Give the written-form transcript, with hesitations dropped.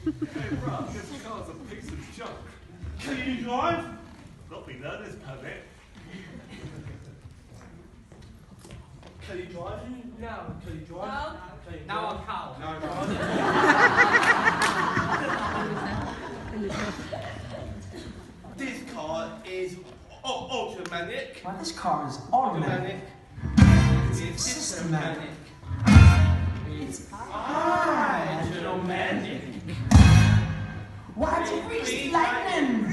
Hey, bruh, this car's a piece of junk. Can you drive? Got me learner's permit. Can you drive? No. Can you drive? No. Can you Now drive? I'm cow. No. This car is automatic. Well, this car is automatic. It's systematic. It's hydromatic. Why do you reach lightning?